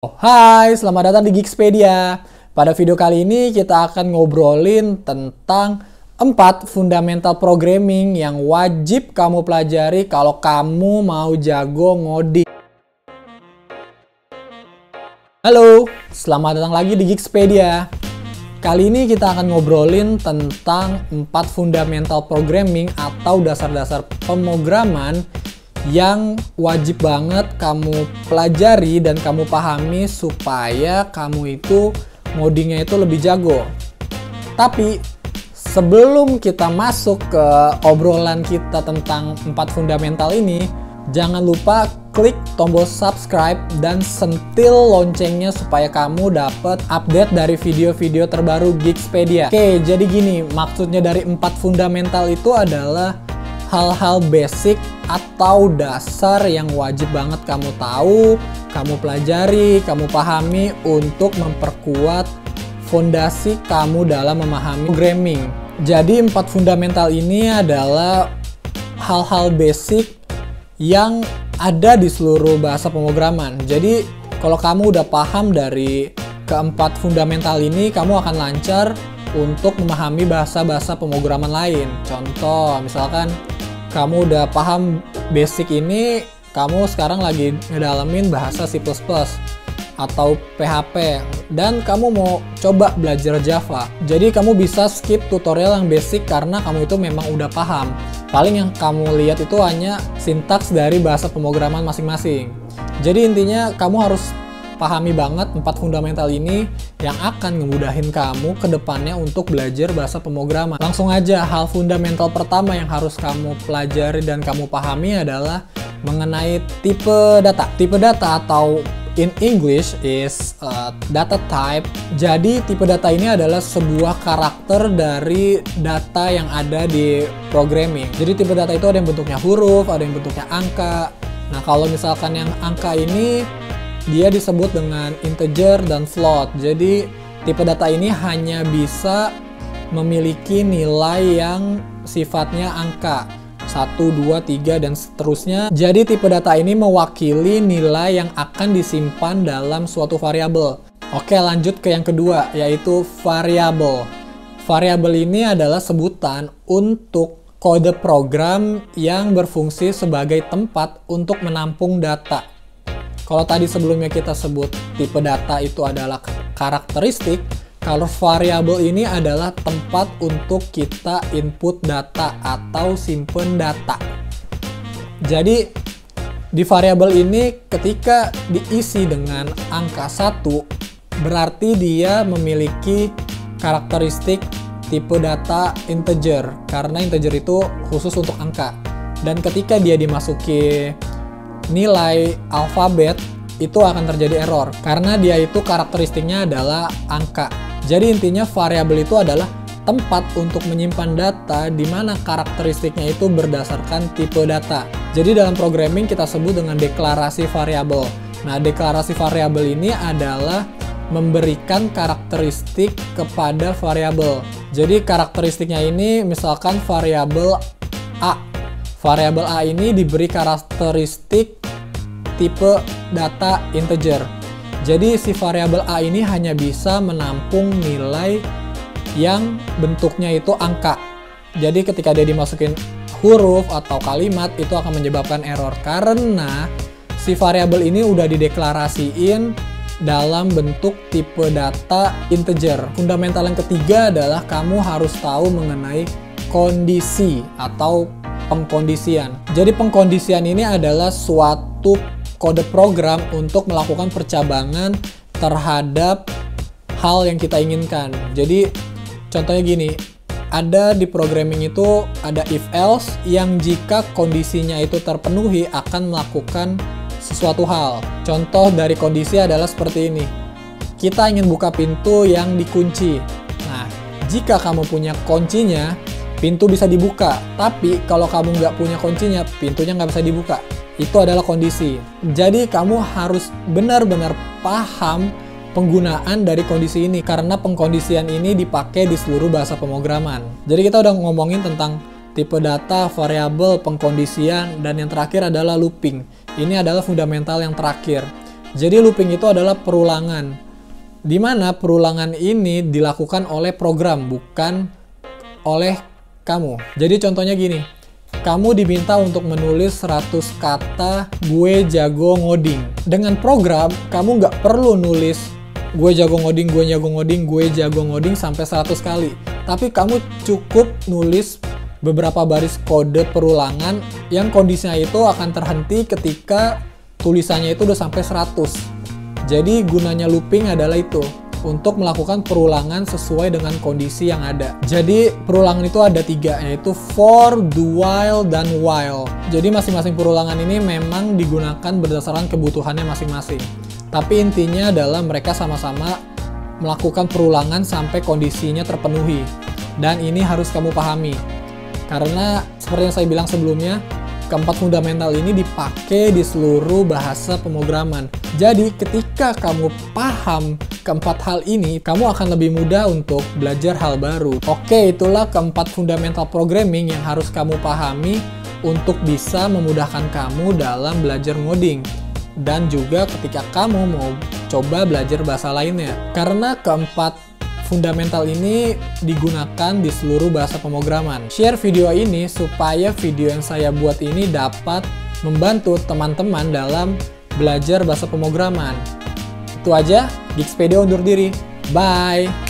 Hai, selamat datang di Geekspedia. Pada video kali ini kita akan ngobrolin tentang 4 fundamental programming yang wajib kamu pelajari kalau kamu mau jago ngoding. Halo, selamat datang lagi di Geekspedia. Kali ini kita akan ngobrolin tentang 4 fundamental programming atau dasar-dasar pemrograman yang wajib banget kamu pelajari dan kamu pahami supaya kamu itu ngodingnya itu lebih jago. Tapi sebelum kita masuk ke obrolan kita tentang 4 fundamental ini, jangan lupa klik tombol subscribe dan sentil loncengnya supaya kamu dapat update dari video-video terbaru Geekspedia. Oke, jadi gini, maksudnya dari 4 fundamental itu adalah hal-hal basic atau dasar yang wajib banget kamu tahu, kamu pelajari, kamu pahami untuk memperkuat fondasi kamu dalam memahami programming. Jadi 4 fundamental ini adalah hal-hal basic yang ada di seluruh bahasa pemrograman. Jadi kalau kamu udah paham dari keempat fundamental ini, kamu akan lancar untuk memahami bahasa-bahasa pemrograman lain. Contoh, misalkan kamu udah paham basic ini, kamu sekarang lagi ngedalamin bahasa C++ atau PHP dan kamu mau coba belajar Java. Jadi kamu bisa skip tutorial yang basic karena kamu itu memang udah paham. Paling yang kamu lihat itu hanya sintaks dari bahasa pemrograman masing-masing. Jadi intinya kamu harus pahami banget 4 fundamental ini yang akan ngemudahin kamu ke depannya untuk belajar bahasa pemrograman. Langsung aja, hal fundamental pertama yang harus kamu pelajari dan kamu pahami adalah mengenai tipe data. Tipe data atau in English is data type. Jadi tipe data ini adalah sebuah karakter dari data yang ada di programming. Jadi tipe data itu ada yang bentuknya huruf, ada yang bentuknya angka. Nah kalau misalkan yang angka ini dia disebut dengan integer dan float. Jadi tipe data ini hanya bisa memiliki nilai yang sifatnya angka 1, 2, 3 dan seterusnya. Jadi tipe data ini mewakili nilai yang akan disimpan dalam suatu variabel. Oke, lanjut ke yang kedua, yaitu variabel. Variabel ini adalah sebutan untuk kode program yang berfungsi sebagai tempat untuk menampung data. Kalau tadi sebelumnya kita sebut tipe data itu adalah karakteristik, kalau variabel ini adalah tempat untuk kita input data atau simpen data. Jadi di variabel ini ketika diisi dengan angka 1, berarti dia memiliki karakteristik tipe data integer, karena integer itu khusus untuk angka. Dan ketika dia dimasuki nilai alfabet, itu akan terjadi error karena dia itu karakteristiknya adalah angka. Jadi intinya variabel itu adalah tempat untuk menyimpan data di mana karakteristiknya itu berdasarkan tipe data. Jadi dalam programming kita sebut dengan deklarasi variabel. Nah, deklarasi variabel ini adalah memberikan karakteristik kepada variabel. Jadi karakteristiknya ini misalkan variabel A. Variabel A ini diberi karakteristik tipe data integer. Jadi si variabel A ini hanya bisa menampung nilai yang bentuknya itu angka. Jadi ketika dia dimasukin huruf atau kalimat itu akan menyebabkan error karena si variabel ini udah dideklarasiin dalam bentuk tipe data integer. Fundamental yang ketiga adalah kamu harus tahu mengenai kondisi atau pengkondisian. Jadi pengkondisian ini adalah suatu kode program untuk melakukan percabangan terhadap hal yang kita inginkan. Jadi contohnya gini, ada di programming itu ada if else yang jika kondisinya itu terpenuhi akan melakukan sesuatu hal. Contoh dari kondisi adalah seperti ini. Kita ingin buka pintu yang dikunci. Nah, jika kamu punya kuncinya, pintu bisa dibuka. Tapi kalau kamu nggak punya kuncinya, pintunya nggak bisa dibuka. Itu adalah kondisi. Jadi kamu harus benar-benar paham penggunaan dari kondisi ini karena pengkondisian ini dipakai di seluruh bahasa pemrograman. Jadi kita udah ngomongin tentang tipe data, variabel, pengkondisian, dan yang terakhir adalah looping. Ini adalah fundamental yang terakhir. Jadi looping itu adalah perulangan, di mana perulangan ini dilakukan oleh program, bukan oleh kamu. Jadi contohnya gini, kamu diminta untuk menulis 100 kata gue jago ngoding. Dengan program, kamu nggak perlu nulis gue jago ngoding, gue jago ngoding, gue jago ngoding sampai 100 kali. Tapi kamu cukup nulis beberapa baris kode perulangan yang kondisinya itu akan terhenti ketika tulisannya itu udah sampai 100. Jadi gunanya looping adalah itu, untuk melakukan perulangan sesuai dengan kondisi yang ada. Jadi perulangan itu ada 3, yaitu for, do while, dan while. Jadi masing-masing perulangan ini memang digunakan berdasarkan kebutuhannya masing-masing. Tapi intinya adalah mereka sama-sama melakukan perulangan sampai kondisinya terpenuhi. Dan ini harus kamu pahami. Karena seperti yang saya bilang sebelumnya, keempat fundamental ini dipakai di seluruh bahasa pemrograman. Jadi ketika kamu paham keempat hal ini, kamu akan lebih mudah untuk belajar hal baru. Oke, itulah keempat fundamental programming yang harus kamu pahami untuk bisa memudahkan kamu dalam belajar ngoding. Dan juga ketika kamu mau coba belajar bahasa lainnya. Karena keempat fundamental ini digunakan di seluruh bahasa pemrograman. Share video ini supaya video yang saya buat ini dapat membantu teman-teman dalam belajar bahasa pemrograman. Itu aja, Geekspedia undur diri. Bye!